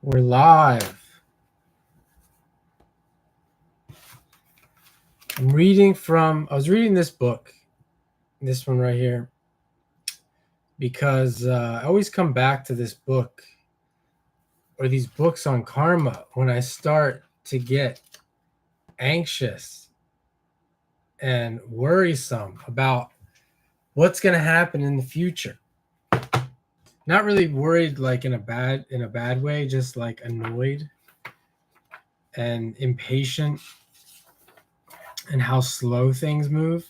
We're live. I was reading this book, this one right here, because I always come back to this book or these books on karma when I start to get anxious and worrisome about what's going to happen in the future. Not really worried like in a bad way, just like annoyed and impatient and how slow things move.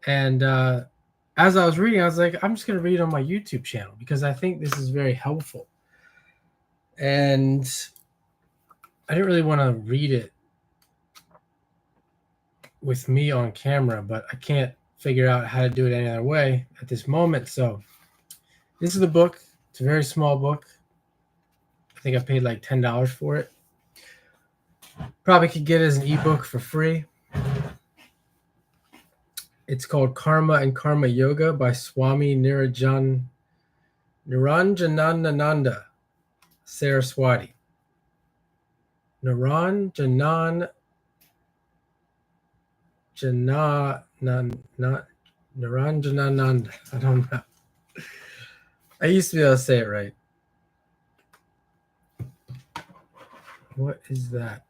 And as I was reading, I was like, I'm just going to read it on my YouTube channel because I think this is very helpful. And I didn't really want to read it with me on camera, but I can't figure out how to do it any other way at this moment. So this is the book. It's a very small book. I think I paid like $10 for it. Probably could get it as an ebook for free. It's called Karma and Karma Yoga by Swami Niranjanananda Saraswati. Niranjanananda Niranjanananda. I don't know. I used to be able to say it right. What is that?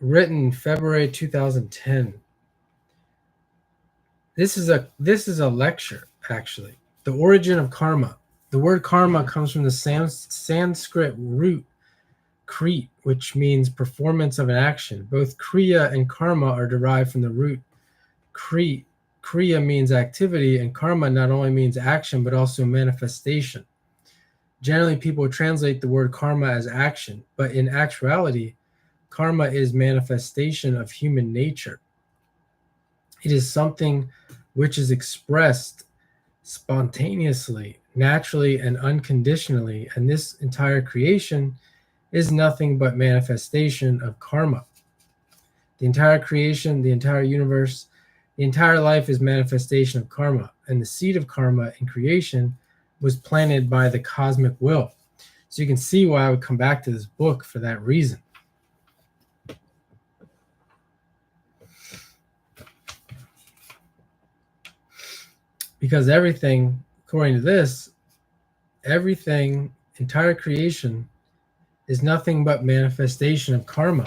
Written February 2010. This is a lecture, actually. The origin of karma. The word karma comes from the Sanskrit root krit, which means performance of an action. Both kriya and karma are derived from the root krit. Kriya means activity, and karma not only means action, but also manifestation. Generally, people translate the word karma as action, but in actuality, karma is manifestation of human nature. It is something which is expressed spontaneously, naturally, and unconditionally, and this entire creation is nothing but manifestation of karma. The entire creation, the entire universe, the entire life is manifestation of karma, and the seed of karma in creation was planted by the cosmic will. So you can see why I would come back to this book for that reason. Because everything, according to this, everything, entire creation, is nothing but manifestation of karma.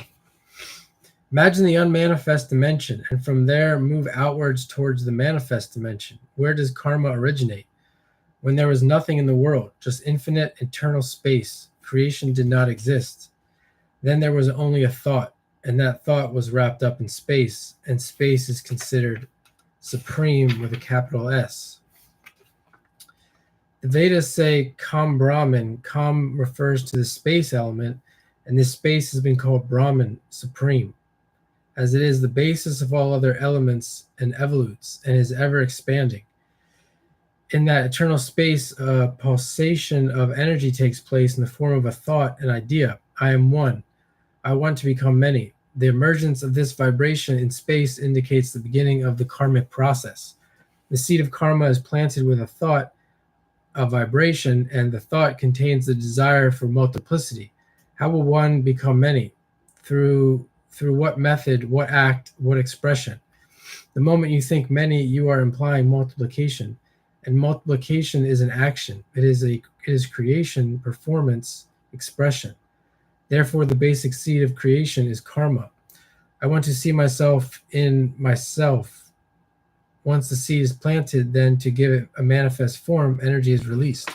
Imagine the unmanifest dimension, and from there move outwards towards the manifest dimension. Where does karma originate? When there was nothing in the world, just infinite, eternal space, creation did not exist. Then there was only a thought, and that thought was wrapped up in space, and space is considered supreme with a capital S. The Vedas say Kam Brahman. Kam refers to the space element, and this space has been called Brahman, supreme, as it is the basis of all other elements and evolutes, and is ever expanding. In that eternal space, a pulsation of energy takes place in the form of a thought, an idea. I am one. I want to become many. The emergence of this vibration in space indicates the beginning of the karmic process. The seed of karma is planted with a thought, a vibration, and the thought contains the desire for multiplicity. How will one become many? Through what method, what act, what expression? The moment you think many, you are implying multiplication, and multiplication is an action. It is creation, performance, expression. Therefore, the basic seed of creation is karma. I want to see myself in myself. Once the seed is planted, then to give it a manifest form, energy is released.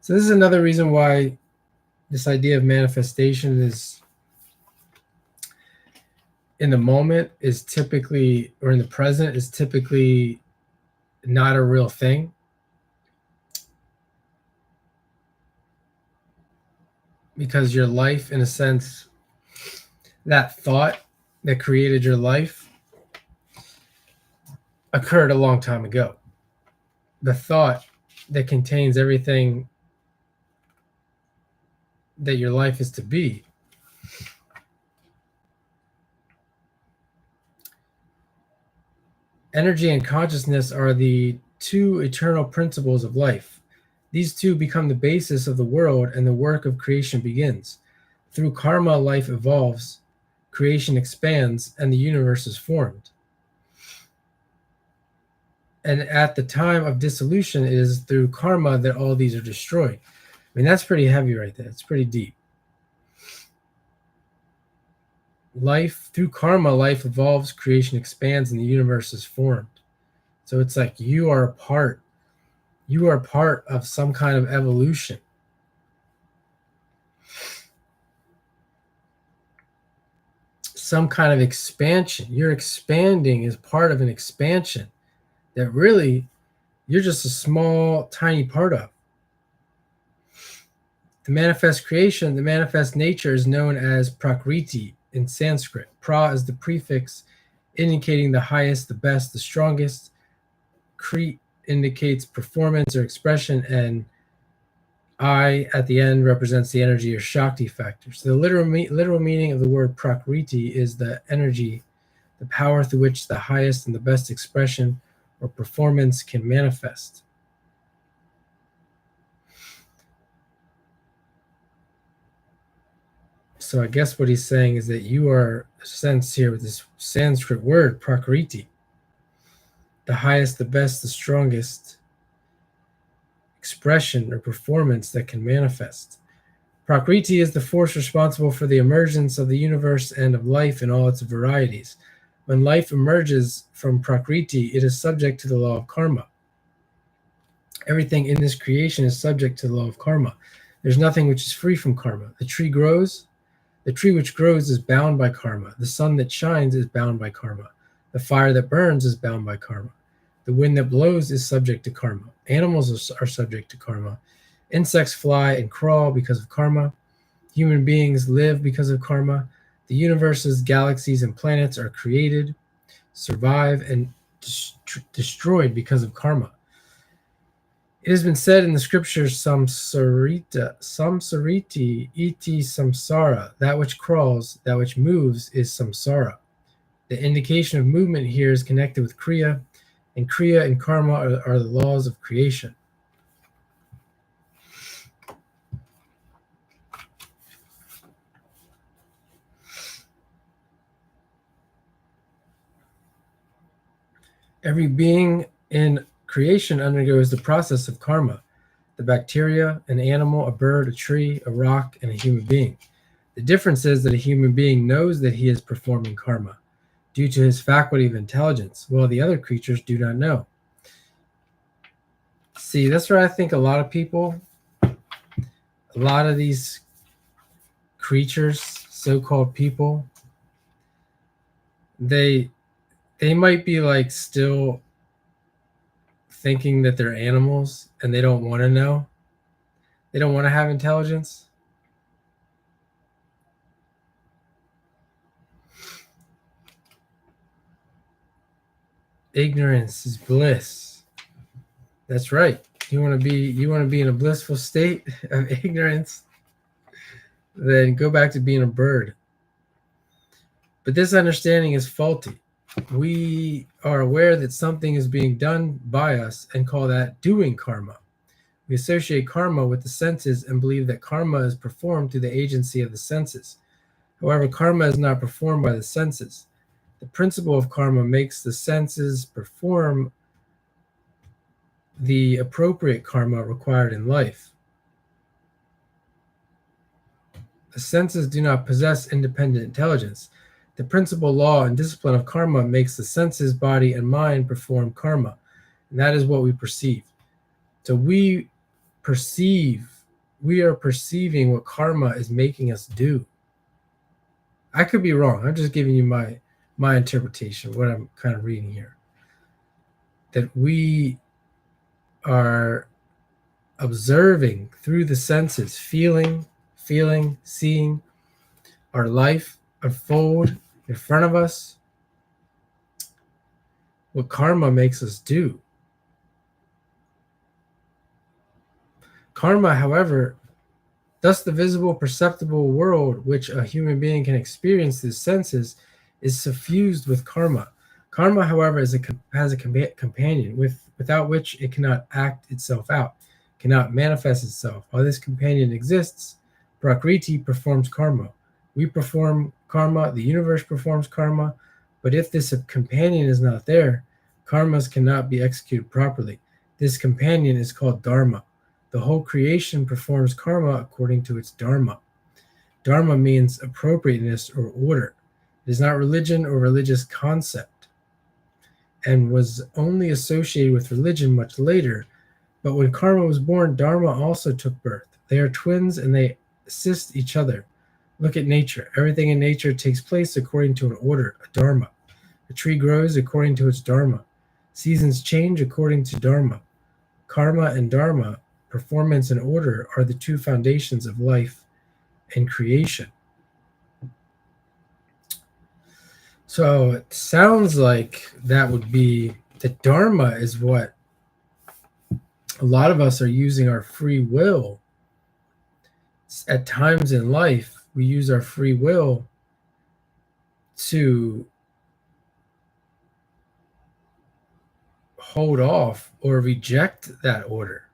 So this is another reason why this idea of manifestation is in the moment is typically, or in the present is typically not a real thing. Because your life, in a sense, that thought that created your life occurred a long time ago. The thought that contains everything that your life is to be energy and consciousness are the two eternal principles of life. These two become the basis of the world, and the work of creation begins. Through karma, life evolves, creation expands, and the universe is formed. And at the time of dissolution, it is through karma that all these are destroyed. I mean, that's pretty heavy right there. It's pretty deep. Life, through karma, life evolves, creation expands, and the universe is formed. So it's like you are part of some kind of evolution. Some kind of expansion. You're expanding is part of an expansion that really you're just a small, tiny part of. The manifest creation, the manifest nature is known as Prakriti in Sanskrit. Pra is the prefix indicating the highest, the best, the strongest. Krit indicates performance or expression, and I at the end represents the energy or Shakti factor. So the literal meaning of the word Prakriti is the energy, the power through which the highest and the best expression or performance can manifest. So I guess what he's saying is that you are sensed here with this Sanskrit word, Prakriti, the highest, the best, the strongest expression or performance that can manifest. Prakriti is the force responsible for the emergence of the universe and of life in all its varieties. When life emerges from Prakriti, it is subject to the law of karma. Everything in this creation is subject to the law of karma. There's nothing which is free from karma. The tree which grows is bound by karma. The sun that shines is bound by karma. The fire that burns is bound by karma. The wind that blows is subject to karma. Animals are subject to karma. Insects fly and crawl because of karma. Human beings live because of karma. The universes, galaxies, and planets are created, survive, and destroyed because of karma. It has been said in the scriptures, samsariti iti samsara. That which crawls, that which moves is samsara. The indication of movement here is connected with kriya, and kriya and karma are the laws of creation. Every being in creation undergoes the process of karma. The bacteria, an animal, a bird, a tree, a rock, and a human being. The difference is that a human being knows that he is performing karma due to his faculty of intelligence, while the other creatures do not know. See, that's where I think a lot of people, a lot of these creatures, so-called people, they might be like still thinking that they're animals and they don't want to know. They don't want to have intelligence. Ignorance is bliss. That's right. You want to be in a blissful state of ignorance, then go back to being a bird. But this understanding is faulty. We are aware that something is being done by us and call that doing karma. We associate karma with the senses and believe that karma is performed through the agency of the senses. However, karma is not performed by the senses. The principle of karma makes the senses perform the appropriate karma required in life. The senses do not possess independent intelligence. The principal law and discipline of karma makes the senses, body, and mind perform karma, and that is what we perceive. So we are perceiving what karma is making us do. I could be wrong. I'm just giving you my interpretation, what I'm kind of reading here. That we are observing through the senses, feeling, seeing our life unfold in front of us, what karma makes us do. Karma, however, thus the visible, perceptible world which a human being can experience through the senses is suffused with karma. Karma, however, has a companion without which it cannot act itself out, cannot manifest itself. While this companion exists, Prakriti performs karma. We perform karma, the universe performs karma, but if this companion is not there, karmas cannot be executed properly. This companion is called dharma. The whole creation performs karma according to its dharma. Dharma means appropriateness or order. It is not religion or religious concept, and was only associated with religion much later. But when karma was born, dharma also took birth. They are twins and they assist each other. Look at nature. Everything in nature takes place according to an order, a dharma. A tree grows according to its dharma. Seasons change according to dharma. Karma and dharma, performance and order, are the two foundations of life and creation. So it sounds like that would be the dharma is what a lot of us are using our free will. At times in life, we use our free will to hold off or reject that order.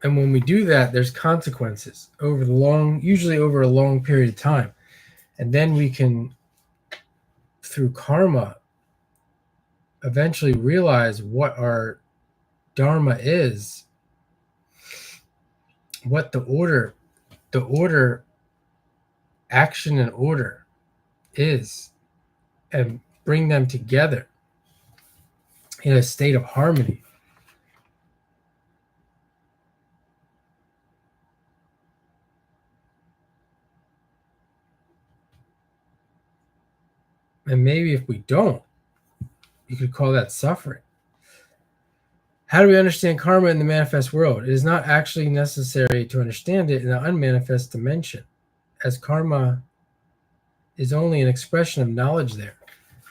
And when we do that, there's consequences usually over a long period of time. And then we can, through karma, eventually realize what our dharma is, what the order, action and order is, and bring them together in a state of harmony. And maybe if we don't, you could call that suffering. How do we understand karma in the manifest world? It is not actually necessary to understand it in the unmanifest dimension, as karma is only an expression of knowledge there.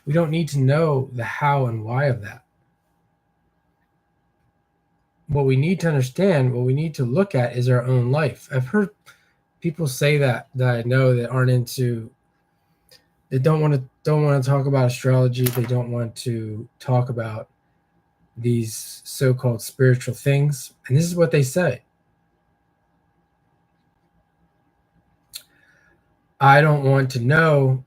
We don't need to know the how and why of that. What we need to understand, what we need to look at is our own life. I've heard people say that I know that aren't into, they don't want to talk about astrology. They don't want to talk about these so-called spiritual things. And this is what they say. I don't want to know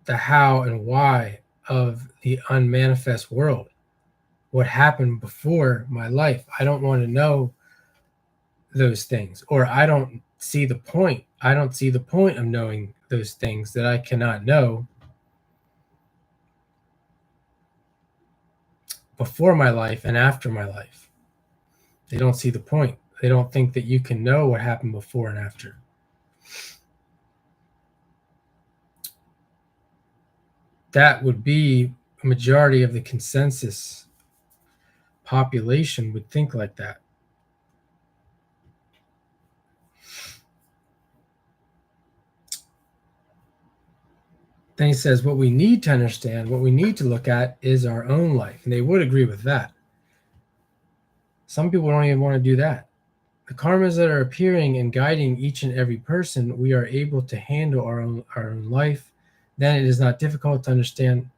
the how and why of the unmanifest world, what happened before my life. I don't want to know those things, or I don't see the point. I don't see the point of knowing those things that I cannot know before my life and after my life. They don't see the point. They don't think that you can know what happened before and after. That would be a majority of the consensus population would think like that. Then he says, what we need to understand, what we need to look at is our own life. And they would agree with that. Some people don't even want to do that. The karmas that are appearing and guiding each and every person, we are able to handle our own life. Then it is not difficult to understand.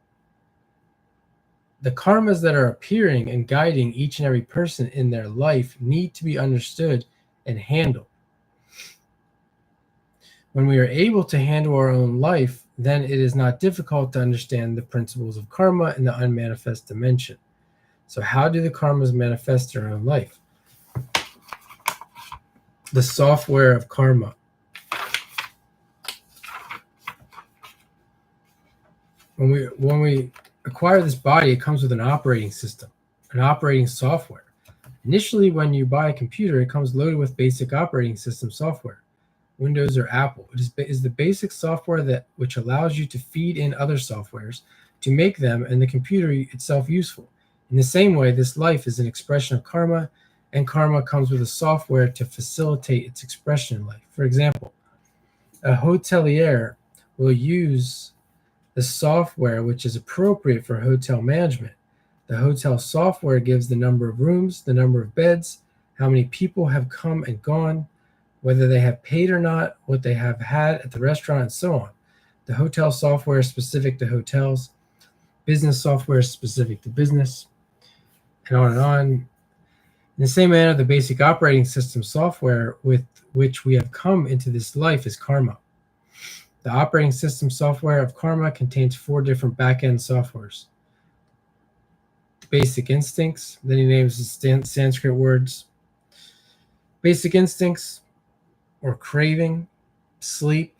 The karmas that are appearing and guiding each and every person in their life need to be understood and handled. When we are able to handle our own life, then it is not difficult to understand the principles of karma in the unmanifest dimension. So how do the karmas manifest their own life? The software of karma. When we acquire this body, it comes with an operating system, an operating software. Initially, when you buy a computer, it comes loaded with basic operating system software. Windows or Apple. It is the basic software which allows you to feed in other softwares to make them and the computer itself useful. In the same way, this life is an expression of karma, and karma comes with a software to facilitate its expression in life. For example, a hotelier will use the software which is appropriate for hotel management. The hotel software gives the number of rooms, the number of beds, how many people have come and gone, whether they have paid or not, what they have had at the restaurant, and so on. The hotel software is specific to hotels. Business software is specific to business, and on and on. In the same manner, the basic operating system software with which we have come into this life is karma. The operating system software of karma contains 4 different back-end softwares. Basic instincts, then he names the Sanskrit words. Basic instincts, or craving, sleep.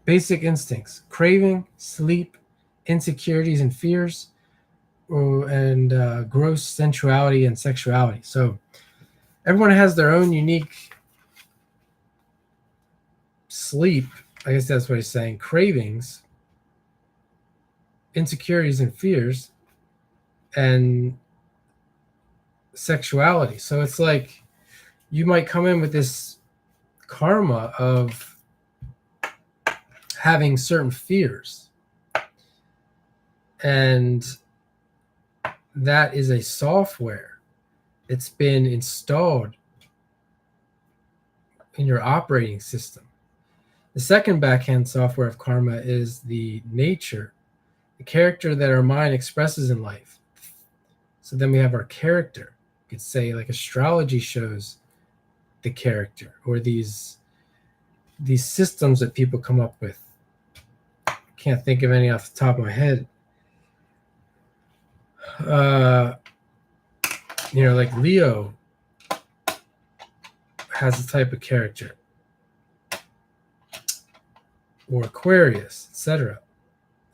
Basic instincts, craving, sleep, insecurities and fears, and gross sensuality and sexuality. So everyone has their own unique sleep. I guess that's what he's saying. Cravings, insecurities and fears, and sexuality. So it's like you might come in with this karma of having certain fears, and that is a software. It's been installed in your operating system. The second backhand software of karma is the nature, the character that our mind expresses in life. So then we have our character. You could say like astrology shows the character, or these systems that people come up with. Can't think of any off the top of my head. Like Leo has a type of character, or Aquarius, etc.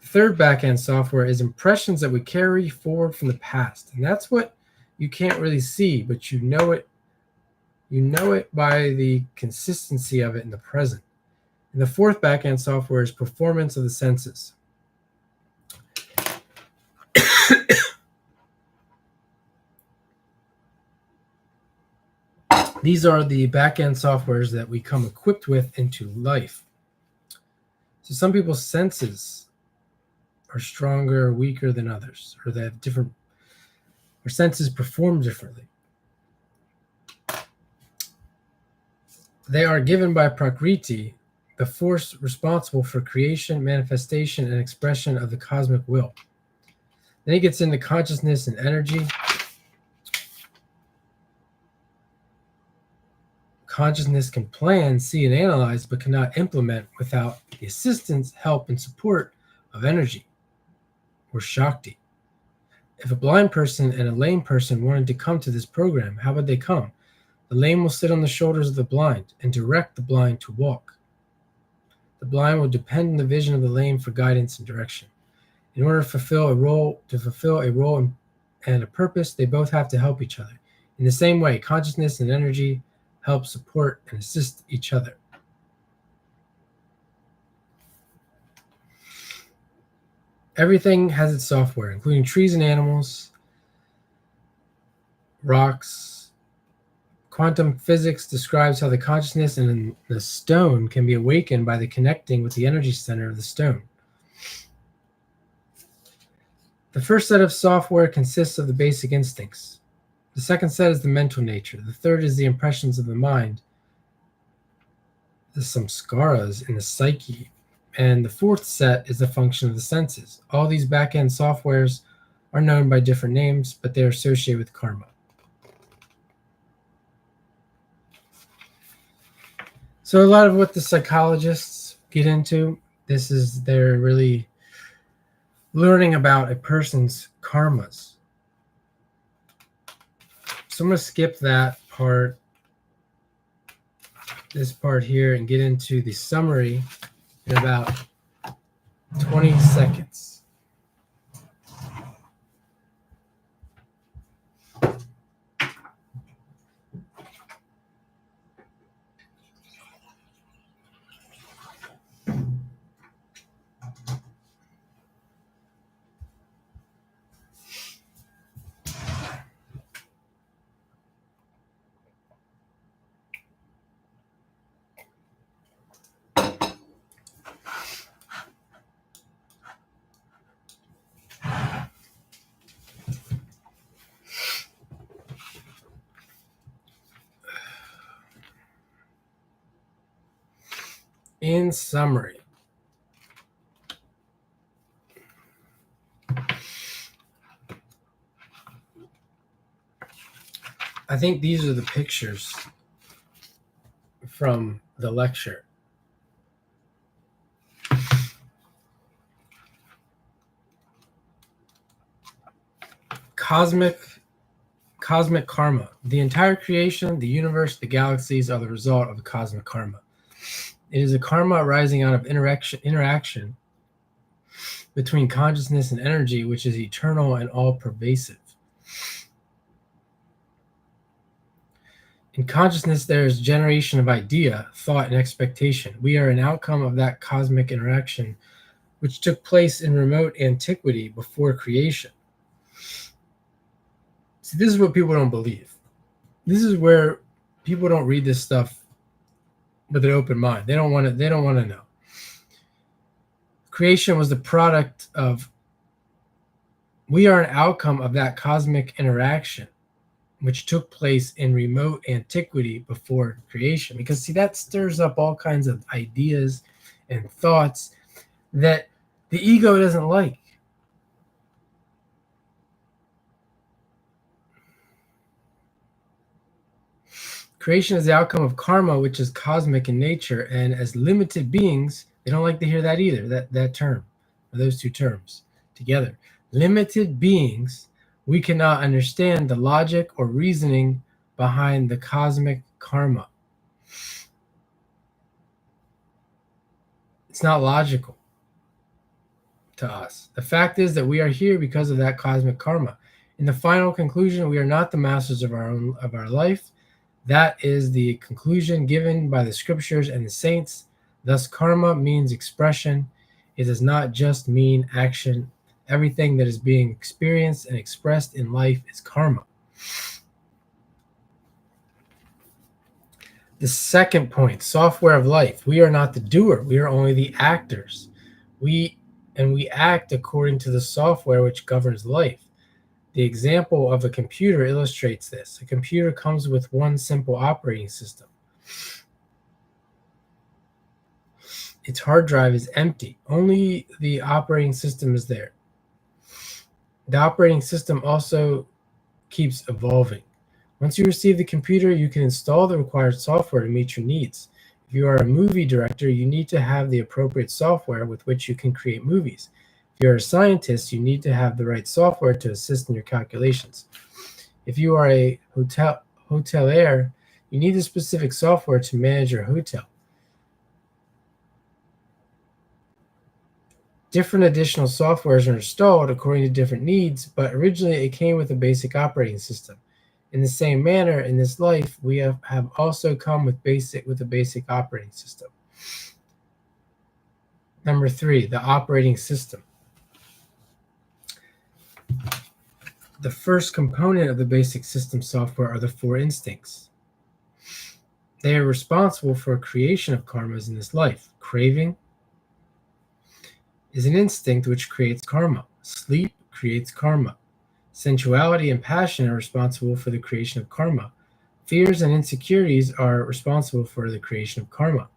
The third backend software is impressions that we carry forward from the past, and that's what you can't really see, but you know it. You know it by the consistency of it in the present. And the fourth backend software is performance of the senses. These are the back-end softwares that we come equipped with into life. So some people's senses are stronger or weaker than others, or they have different, or senses perform differently. They are given by Prakriti, the force responsible for creation, manifestation, and expression of the cosmic will. Then he gets into consciousness and energy. Consciousness can plan, see, and analyze, but cannot implement without the assistance, help, and support of energy, or Shakti. If a blind person and a lame person wanted to come to this program, how would they come? The lame will sit on the shoulders of the blind and direct the blind to walk. The blind will depend on the vision of the lame for guidance and direction. In order to fulfill a role and a purpose, they both have to help each other. In the same way, consciousness and energy help support and assist each other. Everything has its software, including trees and animals, rocks. Quantum physics describes how the consciousness in the stone can be awakened by the connecting with the energy center of the stone. The first set of software consists of the basic instincts. The second set is the mental nature. The third is the impressions of the mind, the samskaras in the psyche. And the fourth set is the function of the senses. All these back-end softwares are known by different names, but they are associated with karma. So a lot of what the psychologists get into, they're really learning about a person's karmas. So I'm going to skip that part, this part here, and get into the summary in about 20 seconds. In summary, I think these are the pictures from the lecture. Cosmic karma. The entire creation, the universe, the galaxies are the result of cosmic karma. It is a karma arising out of interaction between consciousness and energy, which is eternal and all-pervasive. In consciousness, there is generation of idea, thought, and expectation. We are an outcome of that cosmic interaction, which took place in remote antiquity before creation. See, this is what people don't believe. This is where people don't read this stuff with an open mind. They don't want to know. Creation was the product of, we are an outcome of that cosmic interaction, which took place in remote antiquity before creation. Because see, that stirs up all kinds of ideas and thoughts that the ego doesn't like. Creation is the outcome of karma, which is cosmic in nature, and as limited beings, they don't like to hear that either, that term, or those two terms together. Limited beings, we cannot understand the logic or reasoning behind the cosmic karma. It's not logical to us. The fact is that we are here because of that cosmic karma. In the final conclusion, we are not the masters of our life. That is the conclusion given by the scriptures and the saints. Thus, karma means expression. It does not just mean action. Everything that is being experienced and expressed in life is karma. The second point, software of life. We are not the doer. We are only the actors. We act according to the software which governs life. The example of a computer illustrates this. A computer comes with one simple operating system. Its hard drive is empty. Only the operating system is there. The operating system also keeps evolving. Once you receive the computer, you can install the required software to meet your needs. If you are a movie director, you need to have the appropriate software with which you can create movies. If you're a scientist, you need to have the right software to assist in your calculations. If you are a hotelier, you need the specific software to manage your hotel. Different additional softwares are installed according to different needs, but originally it came with a basic operating system. In the same manner, in this life, we have also come with a basic operating system. Number 3, the operating system. The first component of the basic system software are the 4 instincts. They are responsible for creation of karmas in this life. Craving is an instinct which creates karma. Sleep creates karma. Sensuality and passion are responsible for the creation of karma. Fears and insecurities are responsible for the creation of karma.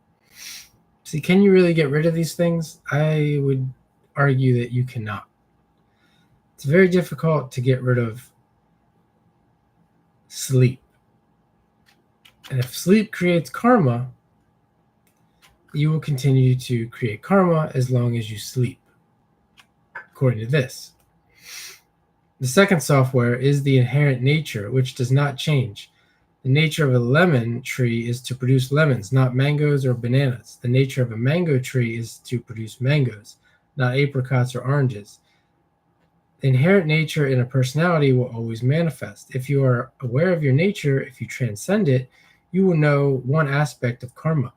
See, can you really get rid of these things? I would argue that you cannot. It's very difficult to get rid of sleep. And if sleep creates karma, you will continue to create karma as long as you sleep, according to this. The second software is the inherent nature, which does not change. The nature of a lemon tree is to produce lemons, not mangoes or bananas. The nature of a mango tree is to produce mangoes, not apricots or oranges. The inherent nature in a personality will always manifest. If you are aware of your nature, if you transcend it, you will know one aspect of karma,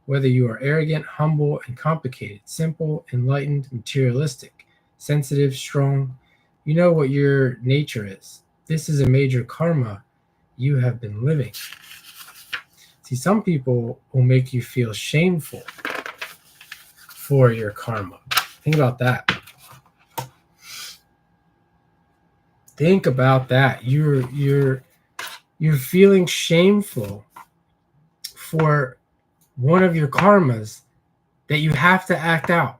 whether you are arrogant, humble, and complicated, simple, enlightened, materialistic, sensitive, strong. You know what your nature is. This is a major karma you have been living. See, some people will make you feel shameful for your karma. Think about that. Think about that. You're feeling shameful for one of your karmas that you have to act out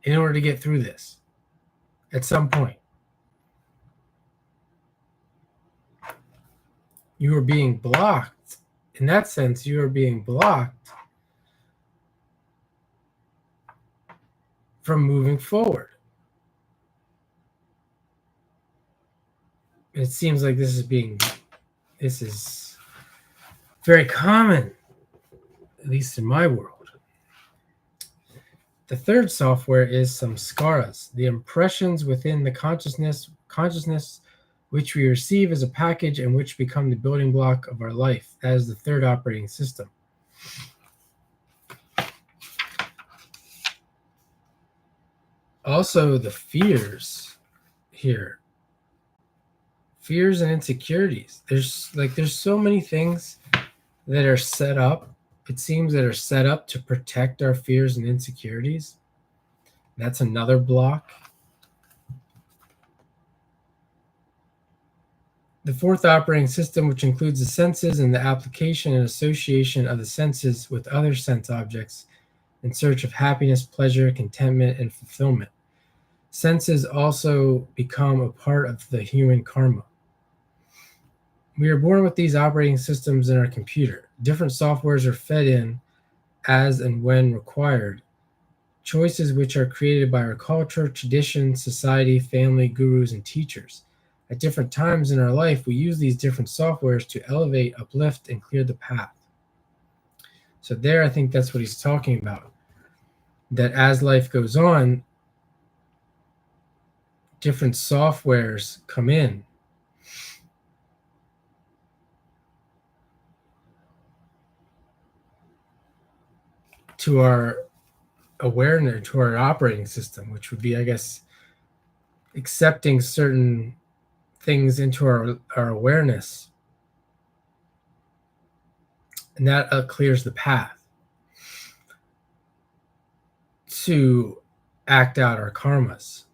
in order to get through this at some point. you are being blocked. In that sense, you are being blocked from moving forward. It seems like this is very common, at least in my world. The third software is samskaras, the impressions within the consciousness which we receive as a package and which become the building block of our life. That is the third operating system. Also, the fears here. Fears and insecurities. There's so many things that are set up, it seems, that are set up to protect our fears and insecurities. That's another block. The fourth operating system, which includes the senses and the application and association of the senses with other sense objects in search of happiness, pleasure, contentment, and fulfillment. Senses also become a part of the human karma. We are born with these operating systems in our computer. Different softwares are fed in as and when required. Choices which are created by our culture, tradition, society, family, gurus, and teachers. At different times in our life, we use these different softwares to elevate, uplift, and clear the path. So there, I think that's what he's talking about. That as life goes on, different softwares come in to our awareness, to our operating system, which would be, I guess, accepting certain things into our awareness. And that clears the path to act out our karmas.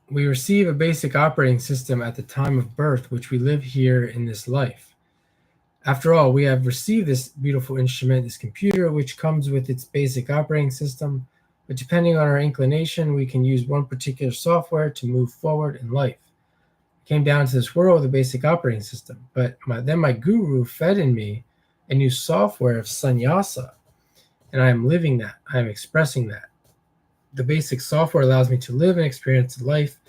We receive a basic operating system at the time of birth, which we live here in this life. After all, we have received this beautiful instrument, this computer, which comes with its basic operating system, but depending on our inclination, we can use one particular software to move forward in life. I came down to this world with a basic operating system, but then my guru fed in me a new software of sannyasa, and I am living that. I am expressing that. The basic software allows me to live and experience life,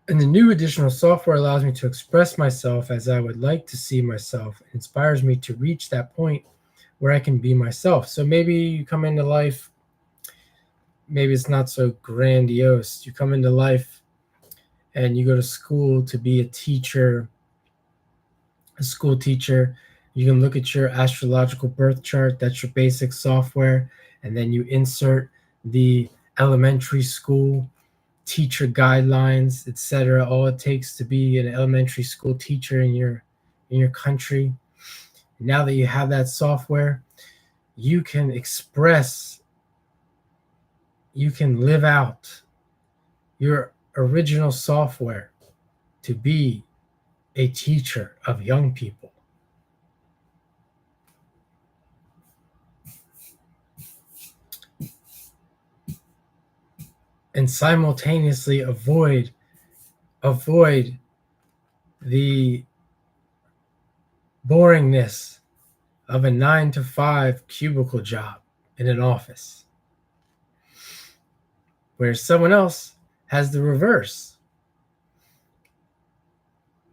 and the new additional software allows me to express myself as I would like to see myself. It inspires me to reach that point where I can be myself. So maybe you come into life, maybe it's not so grandiose. You come into life and you go to school to be a teacher, a school teacher. You can look at your astrological birth chart. That's your basic software. And then you insert the elementary school teacher guidelines, etc. All it takes to be an elementary school teacher in your country. Now that you have that software, you can express, you can live out your original software to be a teacher of young people. And simultaneously avoid the boringness of a 9-to-5 cubicle job in an office, where someone else has the reverse.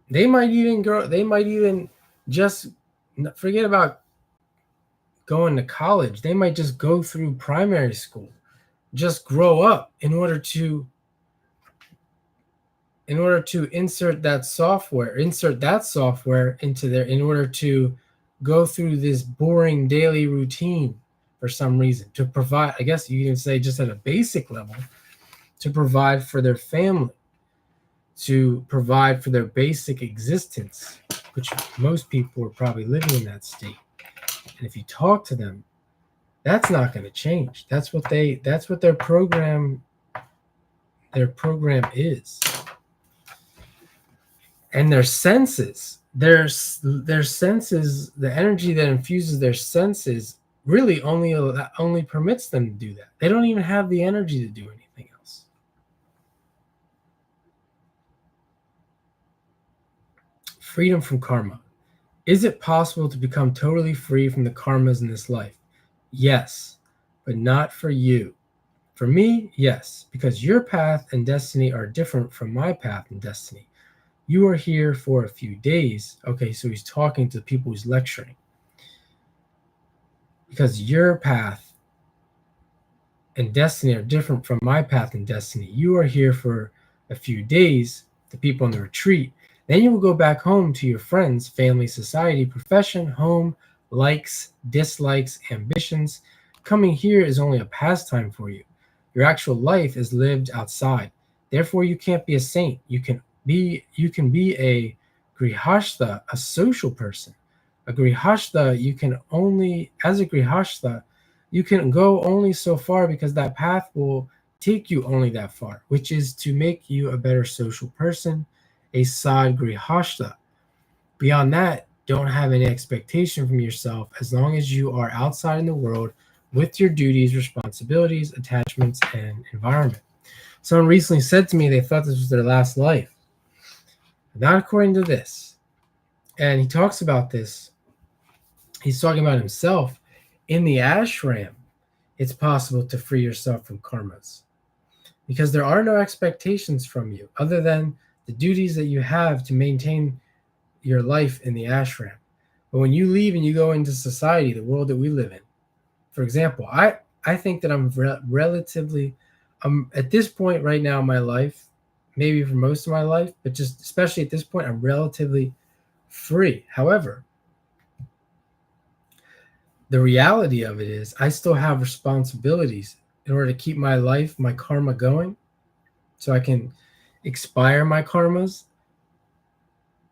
They might even just forget about going to college. They might just go through primary school, just grow up in order to insert that software into there, in order to go through this boring daily routine for some reason, to provide, I guess you can say, just at a basic level, to provide for their family, to provide for their basic existence, which most people are probably living in that state. And if you talk to them, that's not going to change. That's what their program is. And their senses, their senses, the energy that infuses their senses really only permits them to do that. They don't even have the energy to do anything else. Freedom from karma. Is it possible to become totally free from the karmas in this life? Yes, but not for you. For me, yes, because your path and destiny are different from my path and destiny. You are here for a few days. Okay, so he's talking to the people he's lecturing. Because your path and destiny are different from my path and destiny. You are here for a few days, the people on the retreat. Then you will go back home to your friends, family, society, profession, home, likes, dislikes, ambitions. Coming here is only a pastime for you. Your actual life is lived outside. Therefore, you can't be a saint. You can be a grihastha, a social person. A grihastha, you can only, as a grihastha, you can go only so far because that path will take you only that far, which is to make you a better social person, a sad grihastha. Beyond that, don't have any expectation from yourself as long as you are outside in the world with your duties, responsibilities, attachments, and environment. Someone recently said to me they thought this was their last life. Not according to this. And he talks about this. He's talking about himself. In the ashram, it's possible to free yourself from karmas because there are no expectations from you other than the duties that you have to maintain your life in the ashram. But when you leave and you go into society, the world that we live in, for example, I think that I'm relatively, at this point right now in my life, maybe for most of my life, but just especially at this point, I'm relatively free. However, the reality of it is I still have responsibilities in order to keep my life, my karma going, so I can expire my karmas.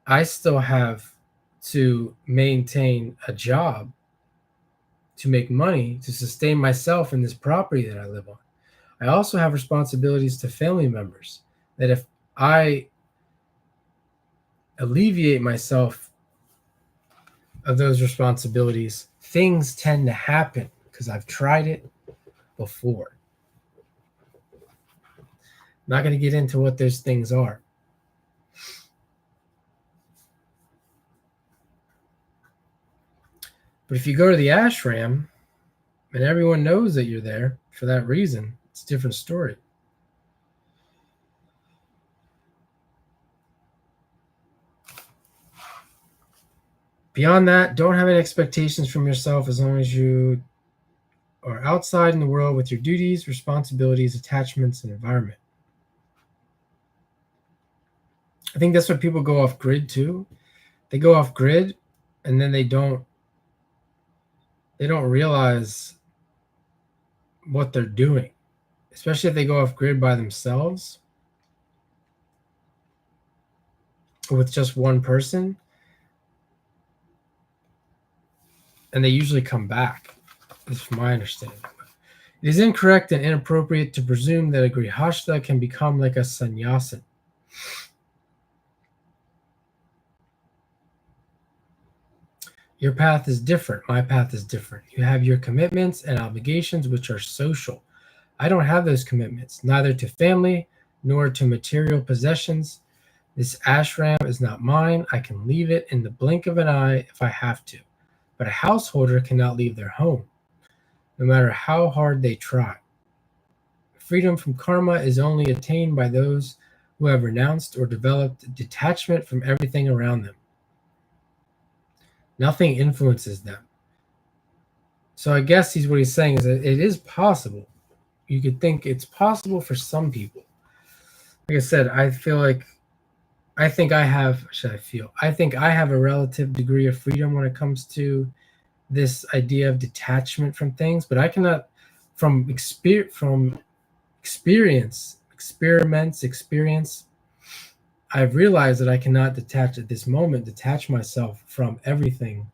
I still have to maintain a job to make money to sustain myself in this property that I live on. I also have responsibilities to family members that if I alleviate myself of those responsibilities, things tend to happen because I've tried it before. I'm not going to get into what those things are. But if you go to the ashram and everyone knows that you're there for that reason, it's a different story. Beyond that, don't have any expectations from yourself as long as you are outside in the world with your duties, responsibilities, attachments, and environment. I think that's why people go off grid too. They go off grid and then they don't realize what they're doing, especially if they go off grid by themselves with just one person. And they usually come back, is from my understanding. It is incorrect and inappropriate to presume that a grihastha can become like a sannyasin. Your path is different. My path is different. You have your commitments and obligations, which are social. I don't have those commitments, neither to family nor to material possessions. This ashram is not mine. I can leave it in the blink of an eye if I have to. But a householder cannot leave their home, no matter how hard they try. Freedom from karma is only attained by those who have renounced or developed detachment from everything around them. Nothing influences them. So I guess what he's saying is that it is possible. You could think it's possible for some people. Like I said, I think I have a relative degree of freedom when it comes to this idea of detachment from things, but I cannot, from experience, I've realized that I cannot detach myself from everything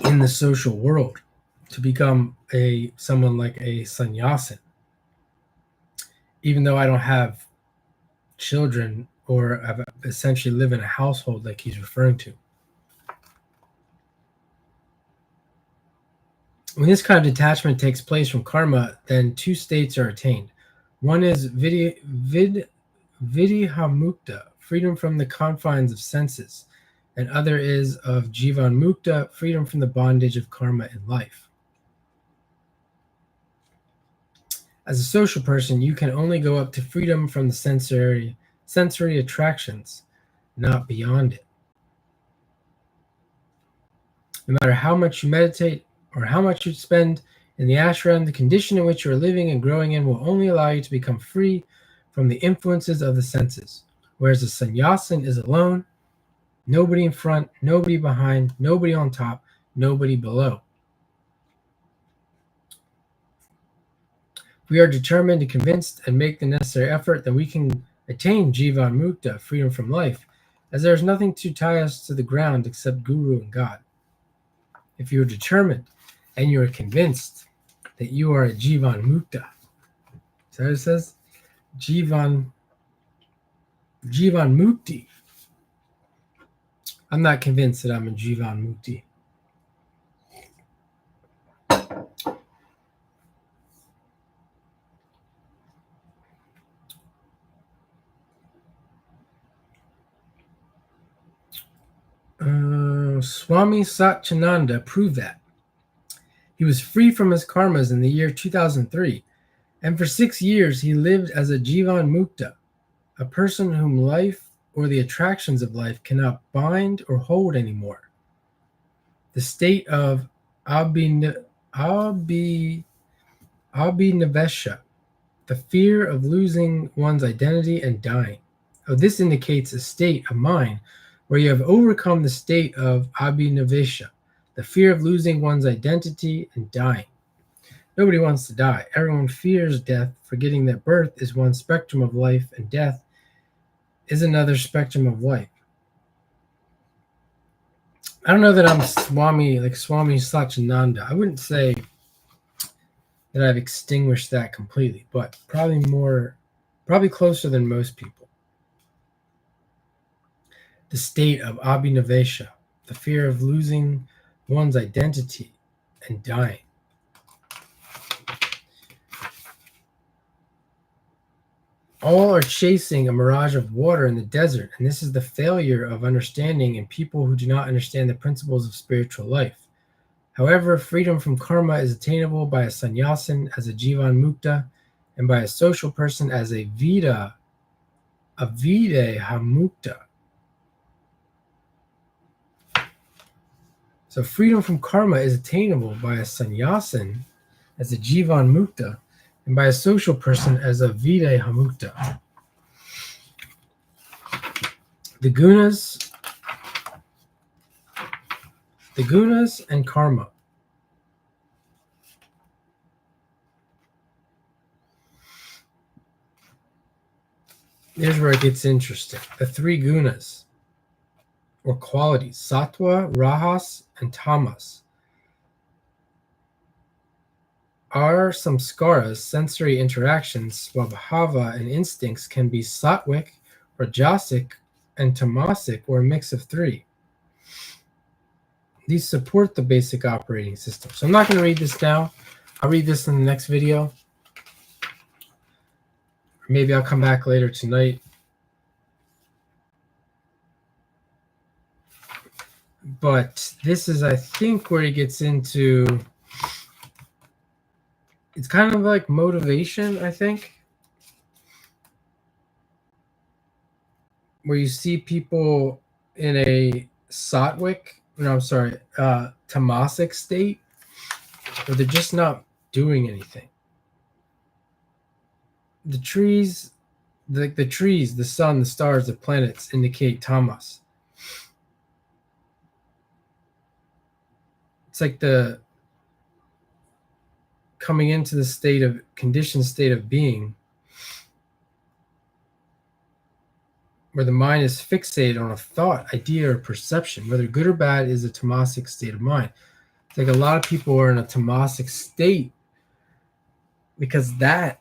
in the social world to become someone like a sannyasin, even though I don't have children or essentially live in a household like he's referring to. When this kind of detachment takes place from karma, then two states are attained. One is vidhamukta, freedom from the confines of senses, and other is of Jivan Mukta, freedom from the bondage of karma in life. As a social person, you can only go up to freedom from the sensory attractions, not beyond it. No matter how much you meditate or how much you spend in the ashram, the condition in which you are living and growing in will only allow you to become free from the influences of the senses. Whereas a sannyasin is alone, nobody in front, nobody behind, nobody on top, nobody below. If we are determined and convinced and make the necessary effort, then we can attain Jivan Mukta, freedom from life, as there is nothing to tie us to the ground except Guru and God. If you are determined and you are convinced that you are a Jivan Mukta, so it says Jivan Mukti. I'm not convinced that I'm a Jivan Mukti. Swami Satyananda proved that. He was free from his karmas in the year 2003, and for 6 years he lived as a Jivan Mukta, a person whom life or the attractions of life cannot bind or hold anymore. The state of abhinavesha, the fear of losing one's identity and dying. This indicates a state of mind where you have overcome the state of abhinavesha, the fear of losing one's identity and dying. Nobody wants to die. Everyone fears death, forgetting that birth is one spectrum of life and death is another spectrum of life. I don't know that I'm Swami Satyananda. I wouldn't say that I've extinguished that completely, but probably closer than most people. The state of abhinavesha, the fear of losing one's identity and dying. All are chasing a mirage of water in the desert, and this is the failure of understanding in people who do not understand the principles of spiritual life. However, freedom from karma is attainable by a sannyasin as a Jivan Mukta, and by a social person as a Videha Mukta. So freedom from karma is attainable by a sannyasin as a Jivan Mukta, and by a social person as a Videha Mukta. The gunas and karma. Here's where it gets interesting. The 3 gunas, or qualities, sattva, rajas, and tamas, are samskaras, sensory interactions. Swabhava and instincts can be sattvic, rajasic, and tamasic, or a mix of 3. These support the basic operating system. So I'm not going to read this now. I'll read this in the next video. Maybe I'll come back later tonight. But this is, I think, where he gets into, it's kind of like motivation, I think. Where you see people in a tamasic state, where they're just not doing anything. The trees, the sun, the stars, the planets indicate tamas. It's like the coming into the conditioned state of being, where the mind is fixated on a thought, idea, or perception, whether good or bad, is a tamasic state of mind. It's like a lot of people are in a tamasic state because that,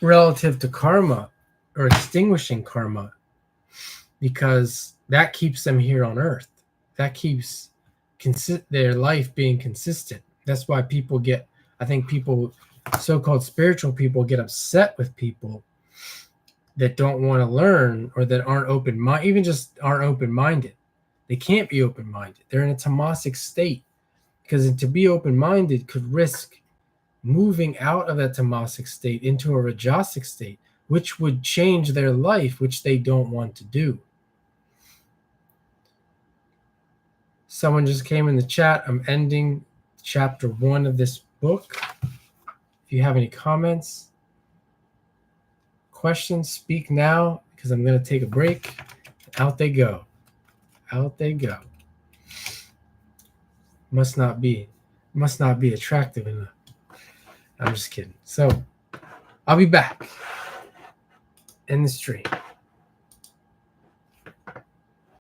relative to karma or extinguishing karma, because that keeps them here on earth. That keeps their life being consistent. That's why people so-called spiritual people get upset with people that don't want to learn or that aren't open-minded, even just aren't open-minded. They can't be open-minded. They're in a tamasic state, because to be open-minded could risk moving out of that tamasic state into a rajasic state, which would change their life, which they don't want to do. Someone just came in the chat. I'm ending chapter 1 of this book. If you have any comments, questions, speak now, because I'm going to take a break. Out they go. Out they go. Must not be attractive enough. I'm just kidding. So I'll be back in the stream.